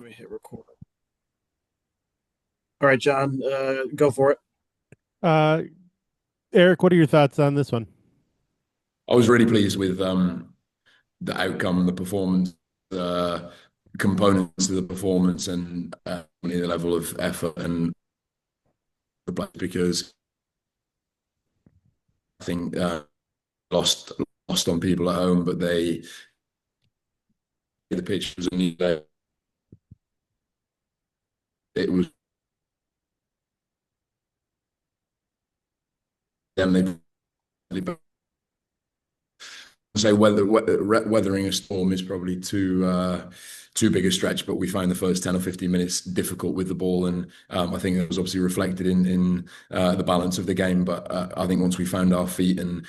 Let me hit record. All right, John, go for it. Uh, Eric, what are your thoughts on this one? I was really pleased with the outcome, the performance, the components of the performance, and the level of effort and the play because I think lost lost on people at home, but the pitch was a new day. It was them. They say weathering a storm is probably too big a stretch, but we find the first 10 or 15 minutes difficult with the ball, and I think that was obviously reflected in the balance of the game. But I think once we found our feet and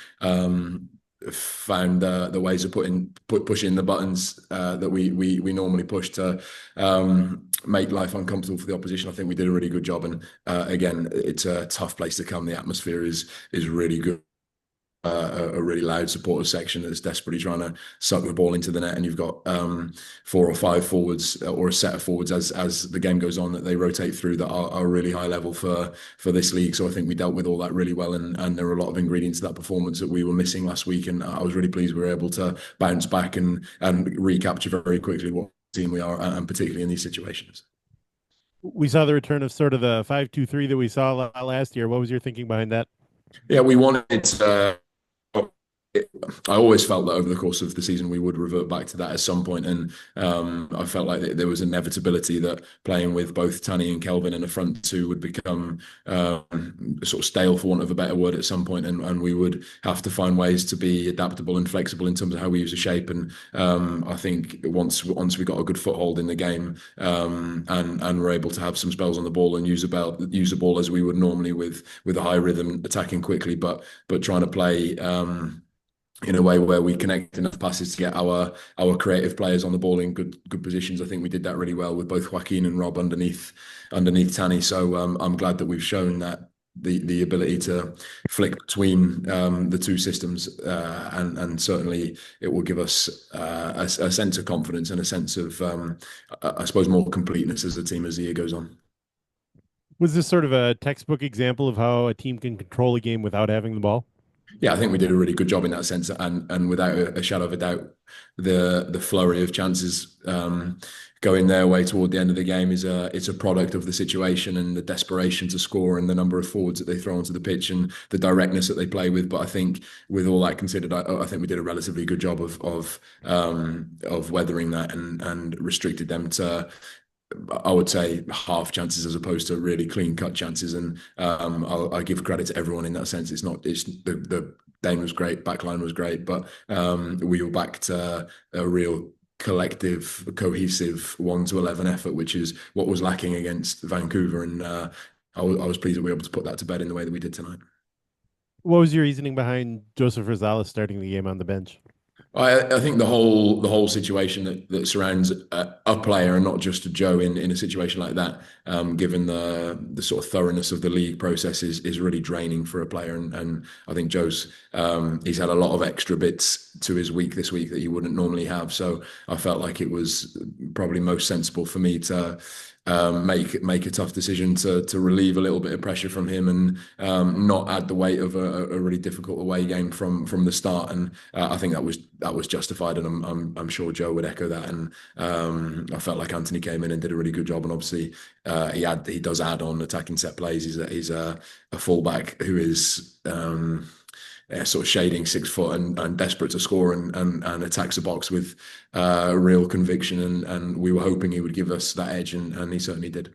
found the ways of pushing the buttons that we normally push to make life uncomfortable for the opposition, I think we did a really good job. And again, it's a tough place to come. The atmosphere is really good. A really loud supporter section that's desperately trying to suck the ball into the net, and you've got 4 or 5 forwards or a set of forwards as the game goes on that they rotate through that are really high level for this league. So I think we dealt with all that really well, and there are a lot of ingredients to that performance that we were missing last week, and I was really pleased we were able to bounce back and recapture very quickly what team we are, and particularly in these situations. We saw the return of sort of the 5-2-3 that we saw last year. What was your thinking behind that? Yeah, we wanted. I always felt that over the course of the season we would revert back to that at some point, and I felt like there was inevitability that playing with both Tanny and Kelvin in a front two would become sort of stale, for want of a better word, at some point, and we would have to find ways to be adaptable and flexible in terms of how we use the shape. And I think once we got a good foothold in the game, and were able to have some spells on the ball and use the ball as we would normally with a high rhythm, attacking quickly, but trying to play in a way where we connect enough passes to get our creative players on the ball in good positions. I think we did that really well with both Joaquin and Rob underneath Tanny. So I'm glad that we've shown that the ability to flick between the two systems, and certainly it will give us a sense of confidence and a sense of I suppose more completeness as a team as the year goes on. Was this sort of a textbook example of how a team can control a game without having the ball? Yeah, I think we did a really good job in that sense, and without a shadow of a doubt, the flurry of chances going their way toward the end of the game it's a product of the situation and the desperation to score and the number of forwards that they throw onto the pitch and the directness that they play with. But I think with all that considered, I think we did a relatively good job of weathering that and restricted them to, I would say, half chances as opposed to really clean cut chances. And I give credit to everyone in that sense. It's the Dane was great, backline was great, but we were back to a real collective, cohesive 1 to 11 effort, which is what was lacking against Vancouver. And I was pleased that we were able to put that to bed in the way that we did tonight. What was your reasoning behind Joseph Rosales starting the game on the bench? I think the whole situation that surrounds a player and not just a Joe in a situation like that, given the sort of thoroughness of the league process, is really draining for a player. And I think Joe's he's had a lot of extra bits to his week this week that he wouldn't normally have. So I felt like it was probably most sensible for me to make a tough decision to relieve a little bit of pressure from him and not add the weight of a really difficult away game from the start. And I think that was justified, and I'm sure Joe would echo that. And I felt like Anthony came in and did a really good job, and obviously he does add on attacking set plays. He's a fullback who is sort of shading 6 foot and desperate to score and attacks the box with real conviction. And we were hoping he would give us that edge, and he certainly did.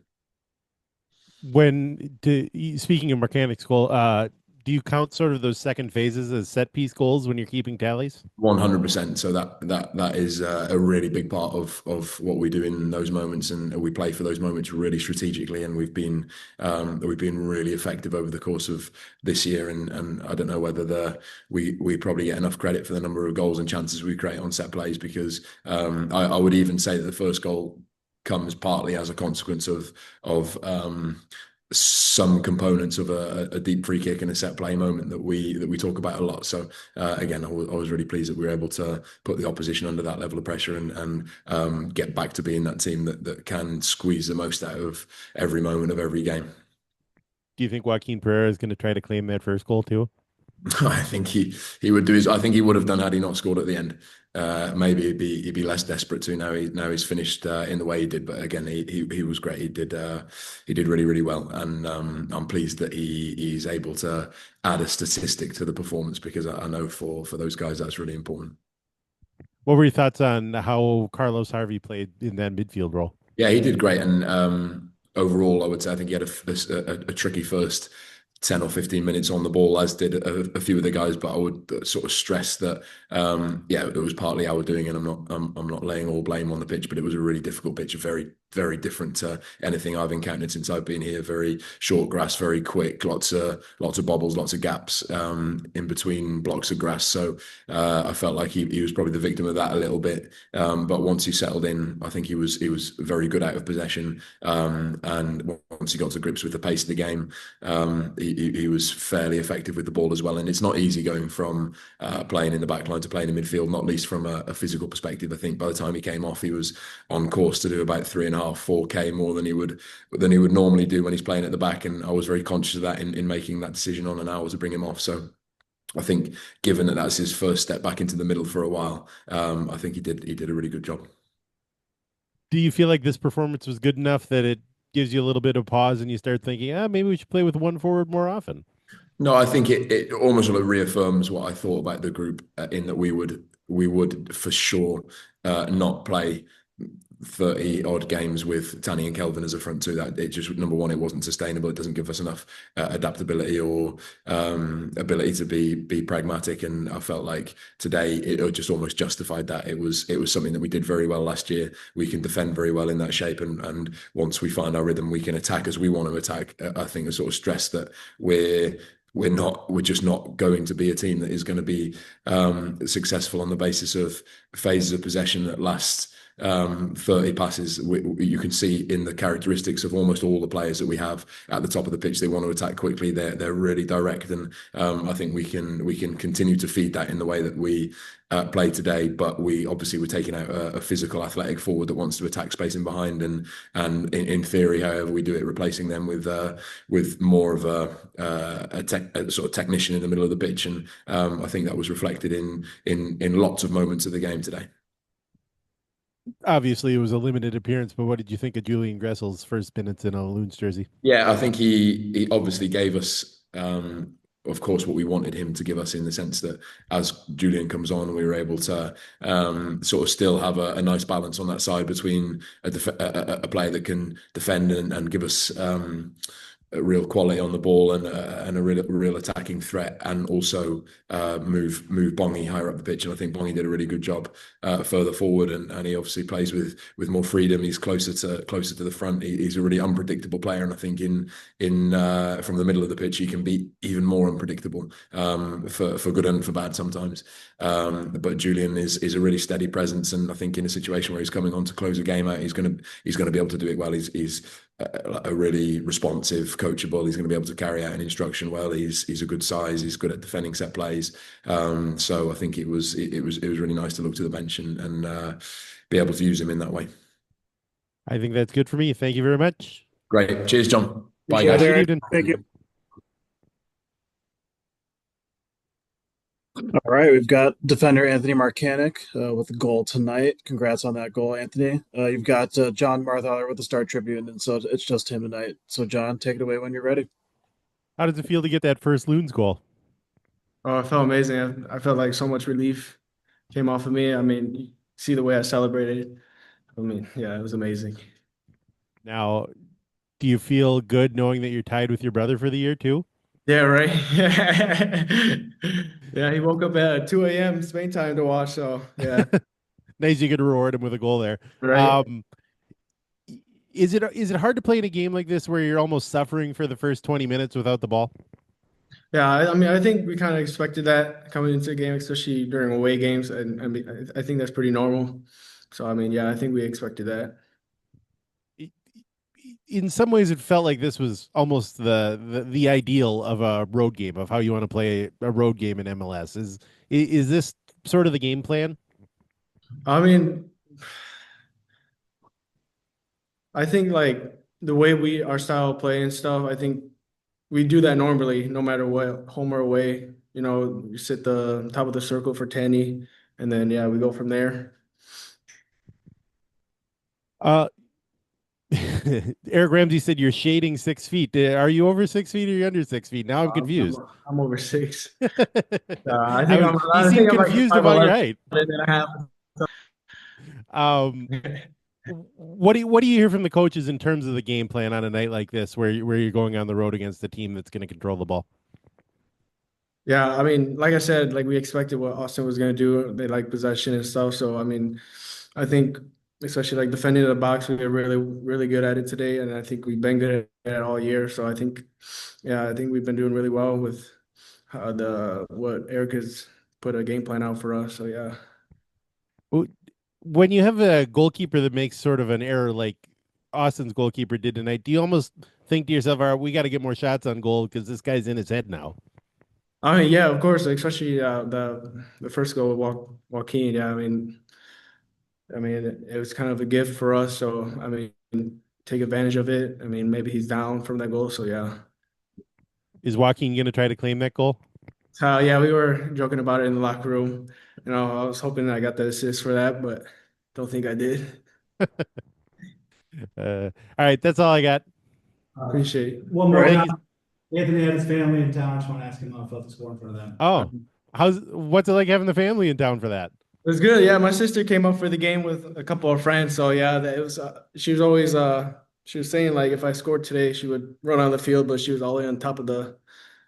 Speaking of Markanic's goal, do you count sort of those second phases as set piece goals when you're keeping tallies? 100%. So that is a really big part of what we do in those moments, and we play for those moments really strategically. And we've been really effective over the course of this year. And I don't know whether we probably get enough credit for the number of goals and chances we create on set plays, because I would even say that the first goal comes partly as a consequence of some components of a deep free kick and a set play moment that we talk about a lot. So again, I was really pleased that we were able to put the opposition under that level of pressure and get back to being that team that can squeeze the most out of every moment of every game. Do you think Joaquin Pereira is going to try to claim that first goal too? I think he would do his. I think he would have done had he not scored at the end. Maybe he'd be less desperate to now he's finished in the way he did. But again, he was great. He did really really well, and I'm pleased that he's able to add a statistic to the performance because I know for those guys that's really important. What were your thoughts on how Carlos Harvey played in that midfield role? Yeah, he did great, and overall, I would say I think he had a tricky first 10 or 15 minutes on the ball, as did a few of the guys. But I would sort of stress that, yeah, it was partly our doing, and I'm not laying all blame on the pitch, but it was a really difficult pitch, very very different to anything I've encountered since I've been here. Very short grass, very quick, lots of bobbles, lots of gaps in between blocks of grass. So I felt like he was probably the victim of that a little bit. But once he settled in, I think he was very good out of possession. And once he got to grips with the pace of the game, he was fairly effective with the ball as well. And it's not easy going from playing in the back line to playing in midfield, not least from a physical perspective. I think by the time he came off, he was on course to do about 3.5, 4K more than he would normally do when he's playing at the back. And I was very conscious of that in making that decision on an hour to bring him off. So I think, given that that's his first step back into the middle for a while, I think he did a really good job. Do you feel like this performance was good enough that it gives you a little bit of pause and you start thinking, maybe we should play with one forward more often? No, I think it almost sort of reaffirms what I thought about the group, in that we would for sure not play 30 odd games with Tanny and Kelvin as a front two. That it just, number one, it wasn't sustainable. It doesn't give us enough adaptability or ability to be pragmatic. And I felt like today it just almost justified that. It was something that we did very well last year. We can defend very well in that shape, and once we find our rhythm, we can attack as we want to attack. I think I sort of stressed that we're just not going to be a team that is going to be successful on the basis of phases of possession that last 30 passes. You can see in the characteristics of almost all the players that we have at the top of the pitch, they want to attack quickly. They're really direct, and I think we can continue to feed that in the way that we play today. But we're taking out a physical, athletic forward that wants to attack space in behind, and in theory, however we do it, replacing them with more of a sort of technician in the middle of the pitch. And I think that was reflected in lots of moments of the game today. Obviously, it was a limited appearance, but what did you think of Julian Grestle's first minutes in a Loons jersey? Yeah, I think he obviously gave us, of course, what we wanted him to give us, in the sense that as Julian comes on, we were able to sort of still have a nice balance on that side between a player that can defend and give us a real quality on the ball and a real attacking threat, and also move Bongi higher up the pitch. And I think Bongi did a really good job further forward, and he obviously plays with more freedom. He's closer to the front. He's a really unpredictable player, and I think in from the middle of the pitch he can be even more unpredictable, for good and for bad sometimes. But Julian is a really steady presence, and I think in a situation where he's coming on to close a game out, he's going to be able to do it well. He's a really responsive, coachable. He's going to be able to carry out an instruction well. He's a good size. He's good at defending set plays. So I think it was really nice to look to the bench and be able to use him in that way. I think that's good for me. Thank you very much. Great. Cheers, John. Bye, Cheers, guys. Eric. Good evening. Thank you. All right, we've got defender Anthony Markanich with a goal tonight. Congrats on that goal, Anthony. You've got John Marthaler with the Star Tribune, and so it's just him tonight. So, John, take it away when you're ready. How does it feel to get that first Loons goal? Oh, it felt amazing. I felt like so much relief came off of me. I mean, you see the way I celebrated. I mean, yeah, it was amazing. Now, do you feel good knowing that you're tied with your brother for the year too? Yeah, right. Yeah, he woke up at 2 a.m. Spain time to watch. So yeah, Nice, you could reward him with a goal there. right. Is it hard to play in a game like this where you're almost suffering for the first 20 minutes without the ball? Yeah, I mean, I think we kind of expected that coming into the game, especially during away games, and I mean, I think that's pretty normal. So I mean, yeah, I think we expected that. in some ways it felt like this was almost the ideal of a road game, of how you want to play a road game in MLS. Is this sort of the game plan? I mean, I think like the way our style of play and stuff, I think we do that normally, no matter what, home or away. You know, we sit the top of the circle for Tanny, and then yeah, we go from there. Eric Ramsay said you're shading 6 feet. Are you over 6 feet or are you under 6 feet? Now I'm confused. I'm over 6. I you seem confused like about your height. And a half. What do you hear from the coaches in terms of the game plan on a night like this, where you're going on the road against a team that's going to control the ball? Yeah, I mean, like I said, like we expected what Austin was going to do. They like possession and stuff. So I mean, I think especially like defending the box, we are really, really good at it today, and I think we've been good at it all year. So I think, yeah, I think we've been doing really well with what Eric has put a game plan out for us. So yeah. When you have a goalkeeper that makes sort of an error like Austin's goalkeeper did tonight, do you almost think to yourself, "All right, we got to get more shots on goal because this guy's in his head now"? I mean, yeah, of course, especially the first goal with Joaquin. Yeah, I mean, it was kind of a gift for us. So I mean, take advantage of it. I mean, maybe he's down from that goal. So yeah. Is Joaquin going to try to claim that goal? Yeah, we were joking about it in the locker room. You know, I was hoping I got the assist for that, but don't think I did. All right, that's all I got. Appreciate it. One more. Thank Anthony had his family in town. I just want to ask him how it felt to score in front of them. Oh, what's it like having the family in town for that? It was good. Yeah, my sister came up for the game with a couple of friends. So yeah, it was. She was always. She was saying like if I scored today, she would run on the field, but she was all the way on top of the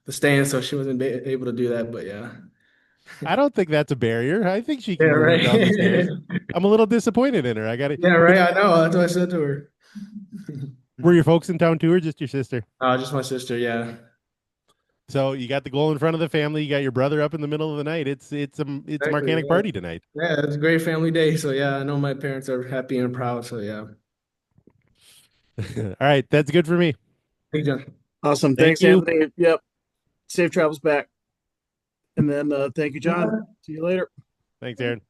stand, so she wasn't able to do that. But yeah. I don't think that's a barrier. I think she can Yeah, run down the right. stairs. I'm a little disappointed in her. I got it. Yeah, right. I know. That's what I said to her. Were your folks in town too, or just your sister? Just my sister. Yeah. So you got the goal in front of the family. You got your brother up in the middle of the night. It's a Markanich party tonight. Yeah, it's a great family day. So yeah, I know my parents are happy and proud. So yeah. All right, that's good for me. Thank you, John. Awesome. Thank Thanks, you. Anthony. Yep. Safe travels back. And then thank you, John. See you later. Thanks, Aaron.